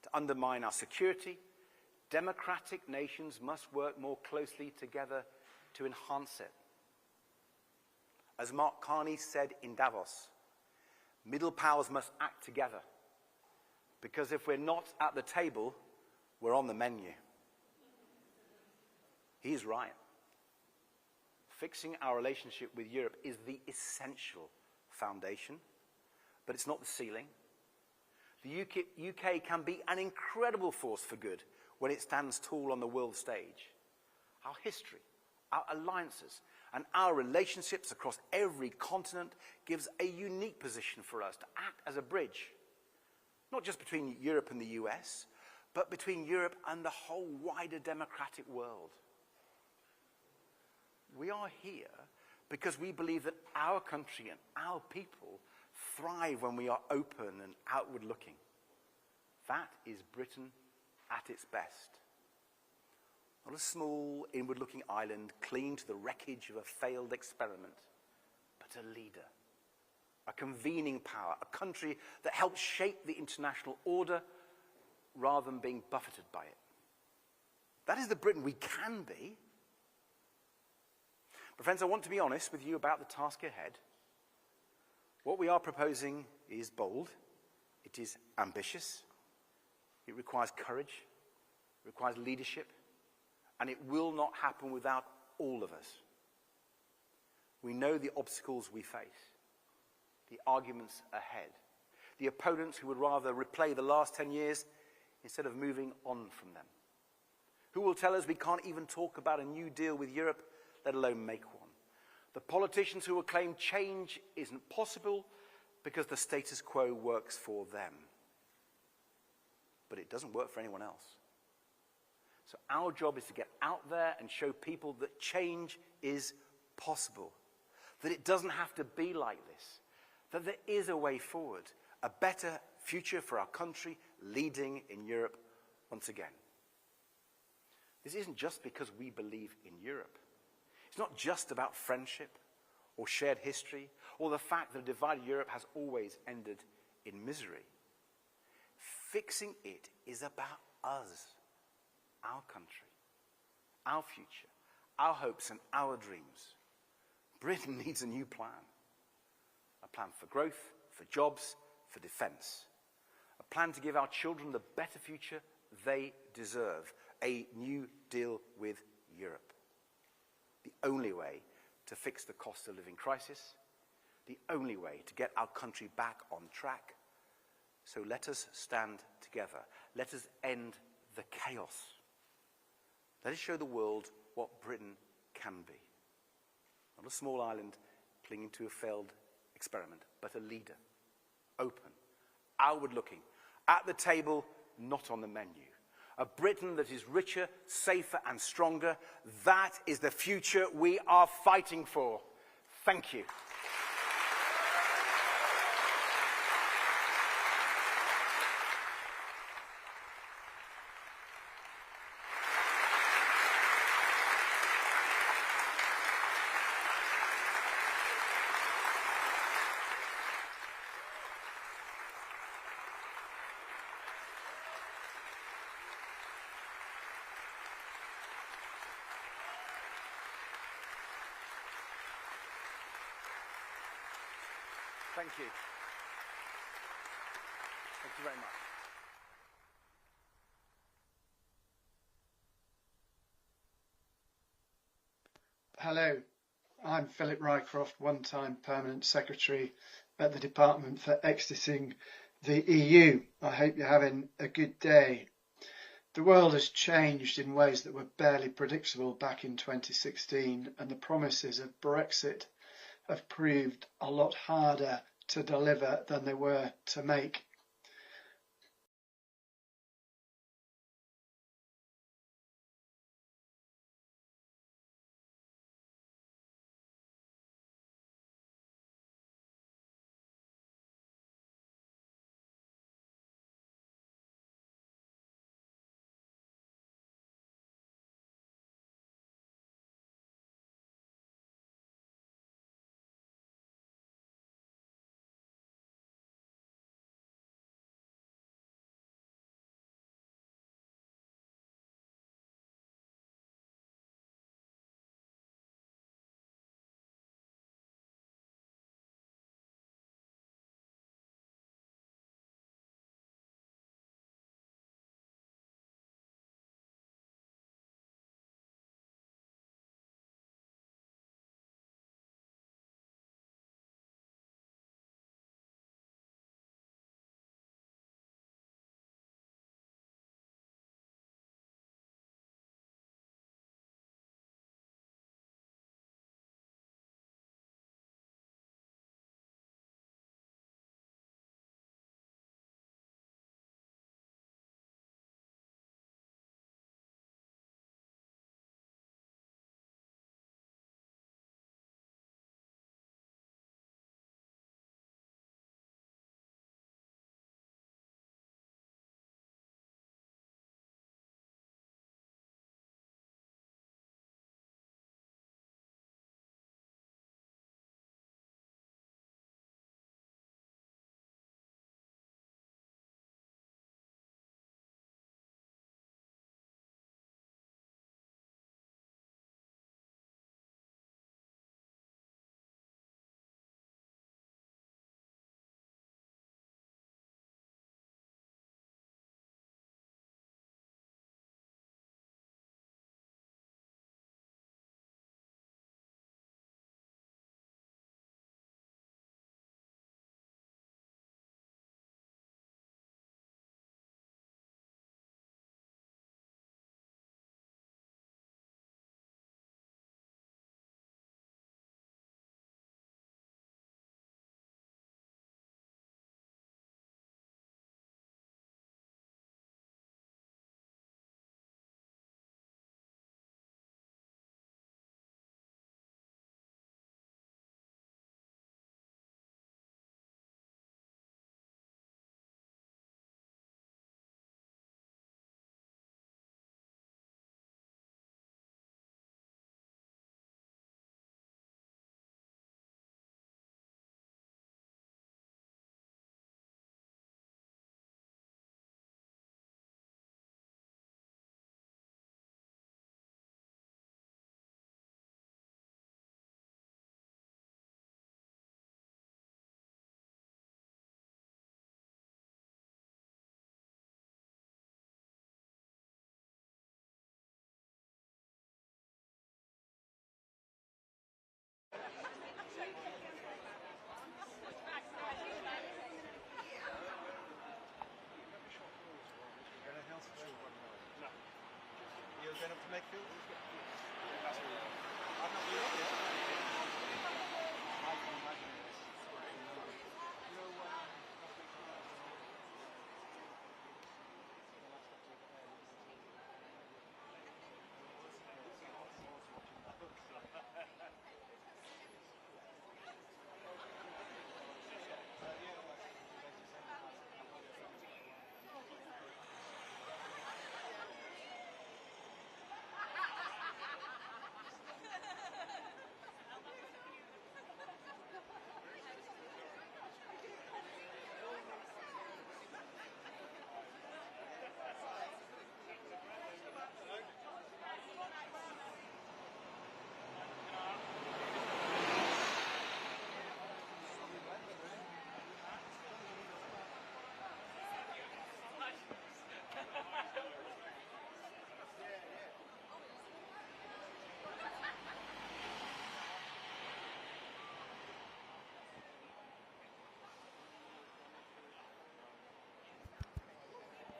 to undermine our security, democratic nations must work more closely together to enhance it. As Mark Carney said in Davos, middle powers must act together, because if we're not at the table, we're on the menu. He's right. Fixing our relationship with Europe is the essential foundation, but it's not the ceiling. The UK can be an incredible force for good when it stands tall on the world stage. Our history, our alliances, and our relationships across every continent gives a unique position for us to act as a bridge, not just between Europe and the US, but between Europe and the whole wider democratic world. We are here because we believe that our country and our people thrive when we are open and outward-looking. That is Britain at its best. Not a small, inward-looking island clinging to the wreckage of a failed experiment, but a leader, a convening power, a country that helps shape the international order rather than being buffeted by it. That is the Britain we can be. But friends, I want to be honest with you about the task ahead. What we are proposing is bold, it is ambitious, it requires courage, it requires leadership, and it will not happen without all of us. We know the obstacles we face, the arguments ahead, the opponents who would rather replay the last 10 years instead of moving on from them. Who will tell us we can't even talk about a new deal with Europe, let alone make one. The politicians who will claim change isn't possible because the status quo works for them. But it doesn't work for anyone else. So our job is to get out there and show people that change is possible, that it doesn't have to be like this, that there is a way forward, a better future for our country leading in Europe once again. This isn't just because we believe in Europe. It's not just about friendship or shared history or the fact that a divided Europe has always ended in misery. Fixing it is about us, our country, our future, our hopes and our dreams. Britain needs a new plan. A plan for growth, for jobs, for defence. A plan to give our children the better future they deserve. A new deal with Europe. The only way to fix the cost of living crisis. The only way to get our country back on track. So let us stand together. Let us end the chaos. Let us show the world what Britain can be. Not a small island clinging to a failed experiment, but a leader. Open, outward-looking, at the table, not on the menu. A Britain that is richer, safer, and stronger. That is the future we are fighting for. Thank you. Thank you. Thank you very much.
Hello, I'm Philip Rycroft, one-time Permanent Secretary at the Department for Exiting the EU. I hope you're having a good day. The world has changed in ways that were barely predictable back in 2016, and the promises of Brexit have proved a lot harder to deliver than they were to make.
going up to Megfield?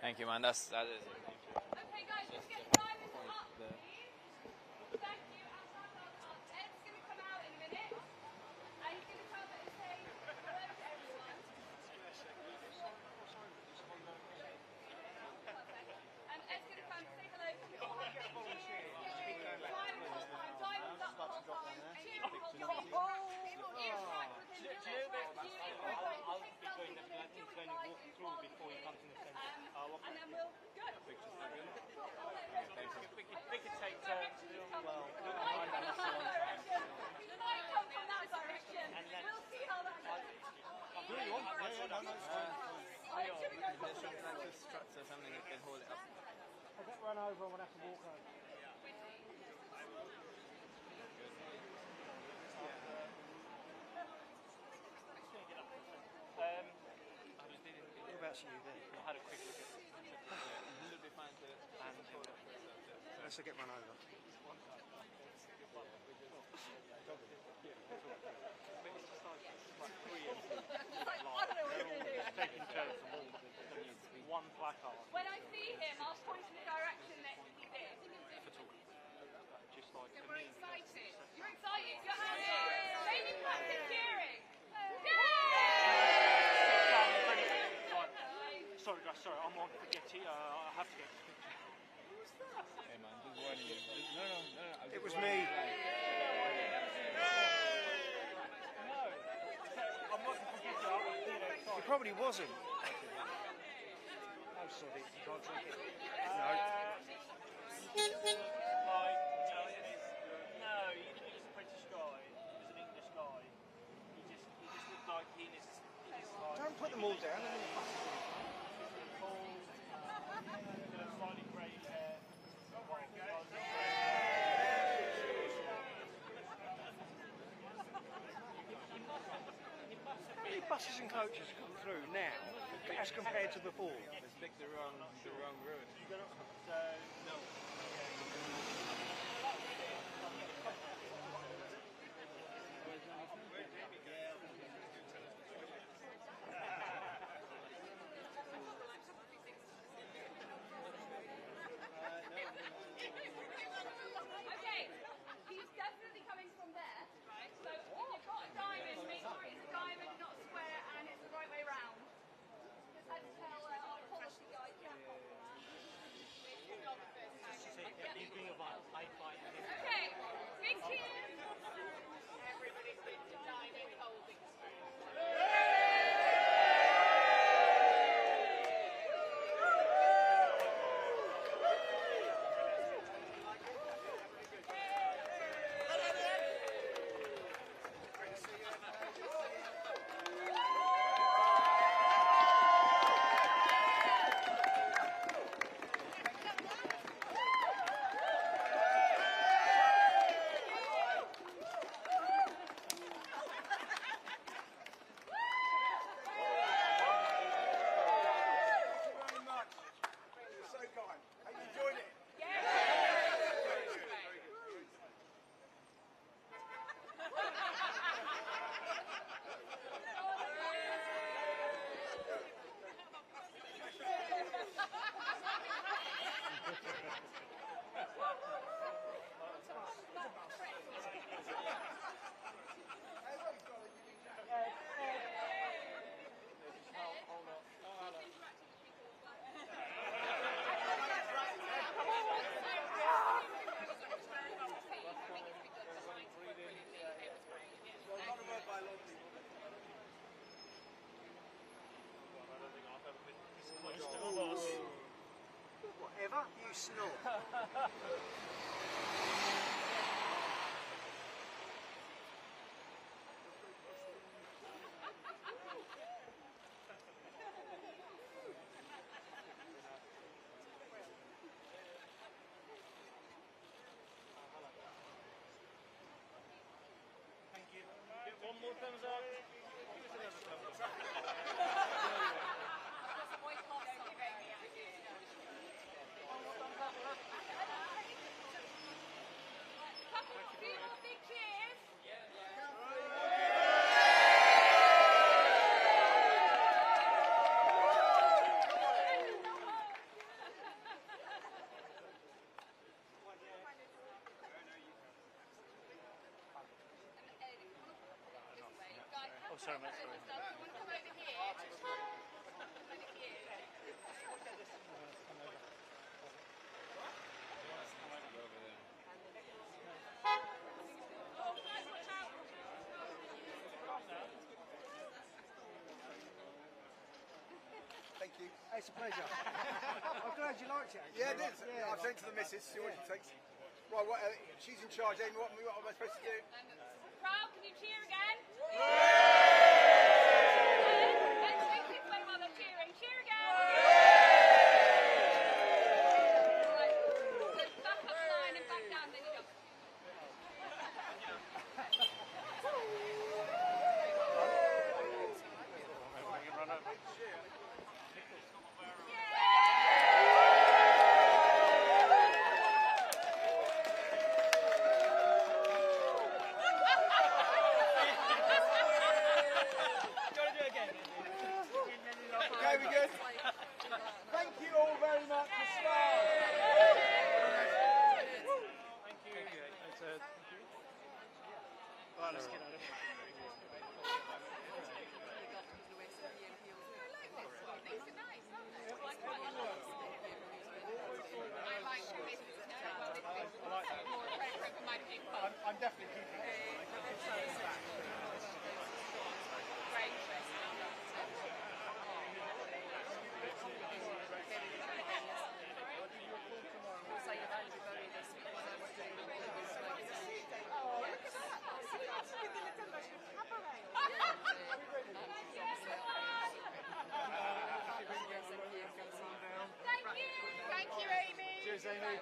Thank you, man. That is it.
Okay, guys, let's get silence up, please. Thank you. Ed's going to come out in a minute, and he's going to come and say hello to everyone. And Ed's going to come and say hello to all our pictures. Silence all the time. Diamonds up the whole time. Cheer the whole thing. Interact with him. Do it back to you. I'll be going to walk through before you come to the centre. And then we'll go. We could take well. The light comes from that direction. We'll see how that goes.
Should we go structure something that can hold it up?
I'll get run over and we'll have to walk home.
Whereabouts are you then?
I had a quick look at it. It'll be fine to
Unless I get run over.
Taking turns to walk. One placard.
When I see him, I'll point in the direction that he did.
Just like
We're excited. You're excited. You're happy. Maybe practice cheering.
Sorry, guys. Sorry, I'm on spaghetti. I have to get.
Who's that? Hey, man, just warning you. No.
It was me.
I'm not spaghetti.
It probably wasn't.
Oh, sorry. You can't drink it.
No.
No, he was a British guy. He was an English guy. He just looked like he is like.
Don't put them all down.
Slightly grey hair.
How many buses and coaches come through now as compared to before?
Let's pick the wrong road.
No.
Okay, he's definitely coming from there. Right. So if you've got a diamond, make sure it's a diamond, not a square, and it's the right way round. Just had to tell our policy guy Jack on that.
He's being advised. I
snort.
One more thumbs up. Give us another thumbs up. Oh, sorry, mate, sorry.
Thank you.
It's a pleasure. I'm glad you liked it. Actually.
Yeah, it is.
Yeah,
I've sent to the missus, see what she thinks. Right, she's in charge, Amy. What am I supposed to do?
Crowd, can you cheer again? Let's make this way while they're cheering. Cheer again! Right. Back up the line and back down, then you jump.
Run over.
Okay, we good? Thank you all very much for start.
Thank you. Right, let's get out of here.
I'm definitely keeping it.
Thank you, Amy.
Cheers, Amy.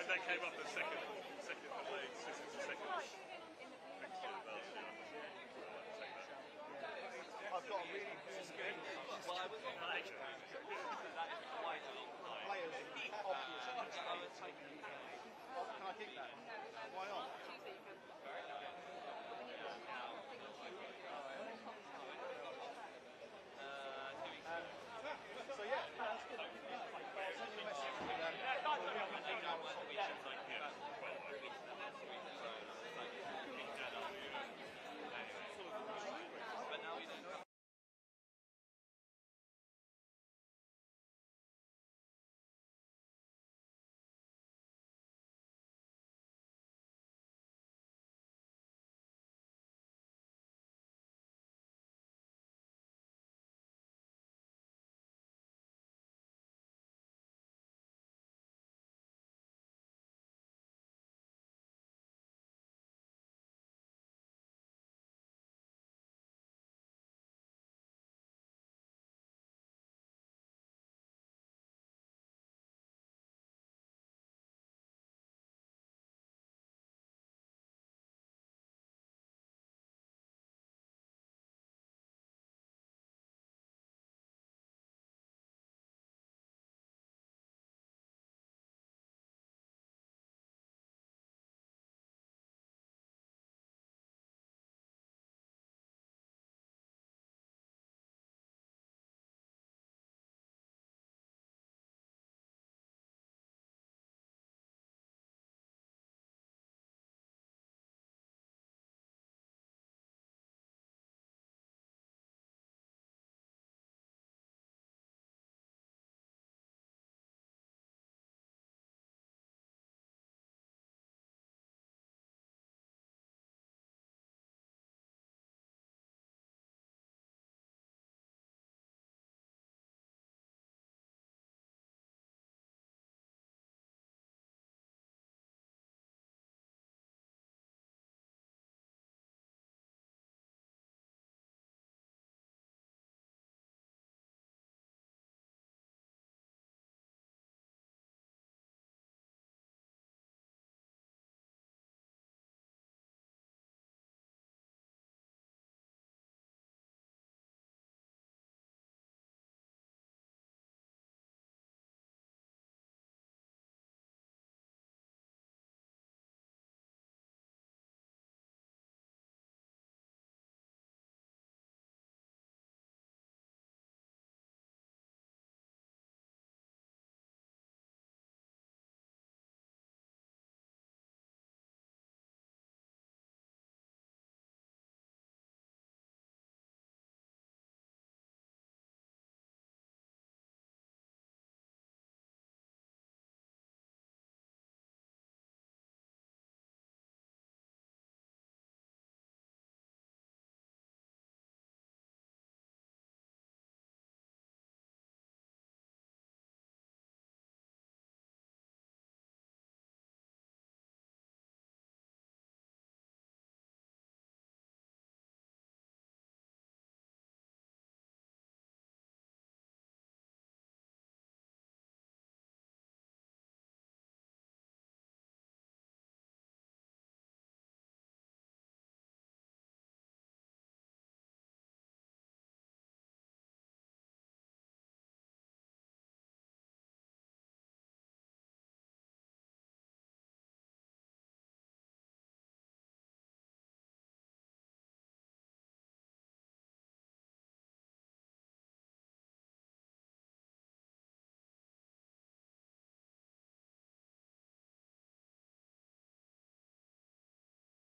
They came up the second delay, this is the second. Next year, last year.
I've got a really good
Well, I was on players, obviously.
Can I keep that? Why not?